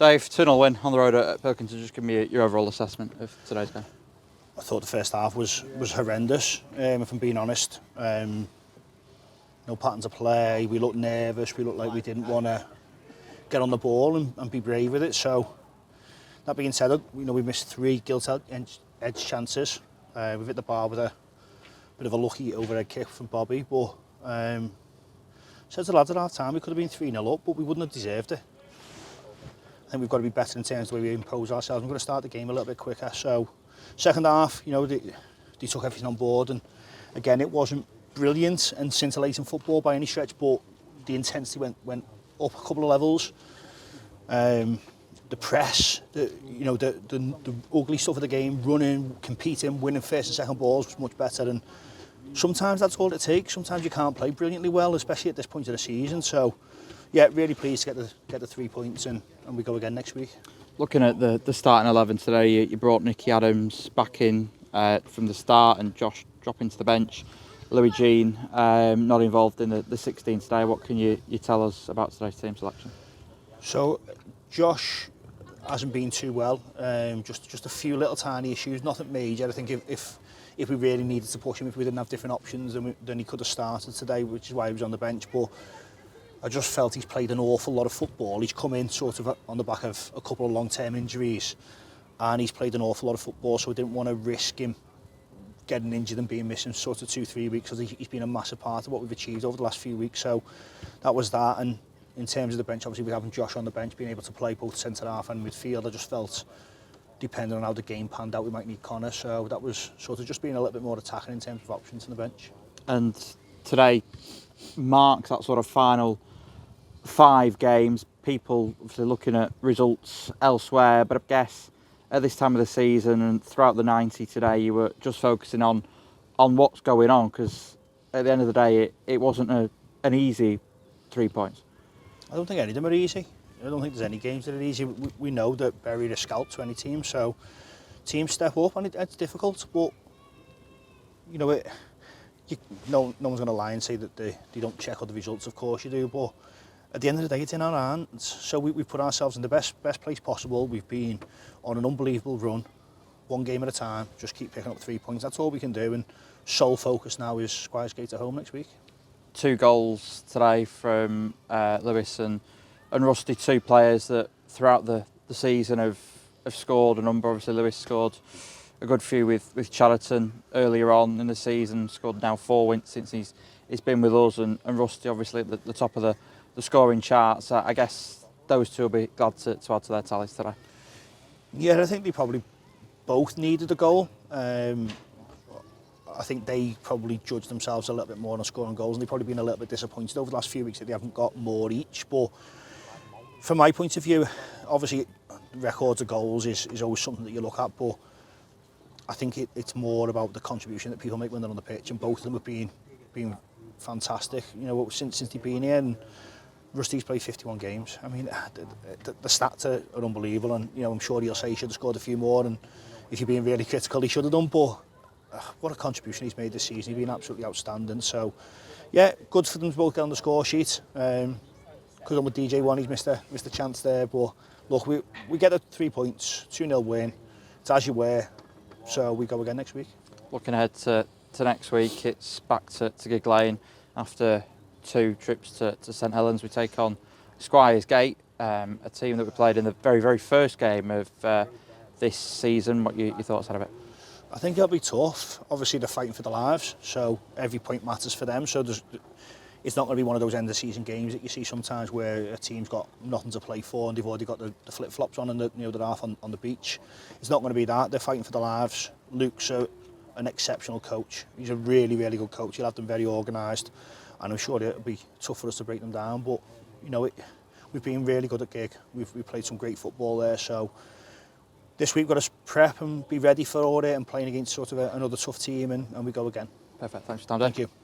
Dave, 2-0 win on the road at Pilkington. Just give me your overall assessment of today's game. I thought the first half was horrendous, if I'm being honest. No patterns of play, we looked nervous, we looked like we didn't want to get on the ball and be brave with it. So, that being said, we missed 3 gilt-edged chances. We've hit the bar with a bit of a lucky overhead kick from Bobby, but said to the lads at half time we could have been 3-0 up, but we wouldn't have deserved it. I think we've got to be better in terms of the way we impose ourselves. We're going to start the game a little bit quicker. So, second half, they took everything on board, and again, it wasn't brilliant and scintillating football by any stretch, but the intensity went up a couple of levels. The press, the ugly stuff of the game, running, competing, winning first and second balls was much better, and sometimes that's all it takes. Sometimes you can't play brilliantly well, especially at this point of the season. So, yeah, really pleased to get the 3 points, and we go again next week. Looking at the starting 11 today, you brought Nicky Adams back in from the start and Josh dropping to the bench. Louis Jean not involved in the 16 today. What can you tell us about today's team selection? So, Josh hasn't been too well. Just a few little tiny issues, nothing major. I think if we really needed to push him, if we didn't have different options, then he could have started today, which is why he was on the bench. But I just felt he's played an awful lot of football. He's come in sort of on the back of a couple of long-term injuries, and he's played an awful lot of football, so I didn't want to risk him getting injured and being missing sort of 2-3 weeks, because he's been a massive part of what we've achieved over the last few weeks. So that was that. And in terms of the bench, obviously, we having Josh on the bench, being able to play both centre-half and midfield, I just felt, depending on how the game panned out, we might need Connor. So that was sort of just being a little bit more attacking in terms of options on the bench. And today marks that sort of final 5 games. People obviously looking at results elsewhere, but I guess at this time of the season and throughout the 90 today, you were just focusing on what's going on, because at the end of the day, it wasn't an easy 3 points. I don't think any of them are easy. I don't think there's any games that are easy. We know that Bury are scalp to any team, so teams step up, and it's difficult, but no one's going to lie and say that they don't check out the results. Of course you do, but at the end of the day, it's in our hands. So we've put ourselves in the best place possible. We've been on an unbelievable run, 1 game at a time, just keep picking up 3 points. That's all we can do, and sole focus now is Squires Gate at home next week. 2 goals today from Lewis and Rusty, 2 players that throughout the season have scored a number. Obviously, Lewis scored a good few with Chadderton earlier on in the season, scored now 4 wins since he's been with us, and Rusty obviously at the top of the scoring charts. I guess those 2 will be glad to add to their tallies today. Yeah, I think they probably both needed a goal. I think they probably judged themselves a little bit more on scoring goals, and they've probably been a little bit disappointed over the last few weeks that they haven't got more each. But from my point of view, obviously records of goals is always something that you look at, but I think it's more about the contribution that people make when they're on the pitch, and both of them have been fantastic. Since they've been here, and Rusty's played 51 games. I mean, the stats are unbelievable, and I'm sure he'll say he should have scored a few more, and if you're being really critical, he should have done. But what a contribution he's made this season. He's been absolutely outstanding. So, yeah, good for them to both get on the score sheet. Could have done with DJ1, he's missed a chance there. But look, we get the 3 points, 2-0 win. It's as you were. So we go again next week. Looking ahead to next week, it's back to Gig Lane after 2 trips to St Helens. We take on Squires Gate, a team that we played in the very, very first game of this season. What your thoughts are of it? I think it'll be tough. Obviously, they're fighting for their lives, so every point matters for them. So it's not going to be one of those end of season games that you see sometimes where a team's got nothing to play for and they've already got the flip flops on and they're half on the beach. It's not going to be that. They're fighting for their lives. Luke's an exceptional coach. He's a really, really good coach. He'll have them very organised, and I'm sure it'll be tough for us to break them down. But we've been really good at Gig. We've played some great football there. So this week we've got to prep and be ready for all it and playing against sort of another tough team, and we go again. Perfect. Thanks for your time, Dan. Thank you.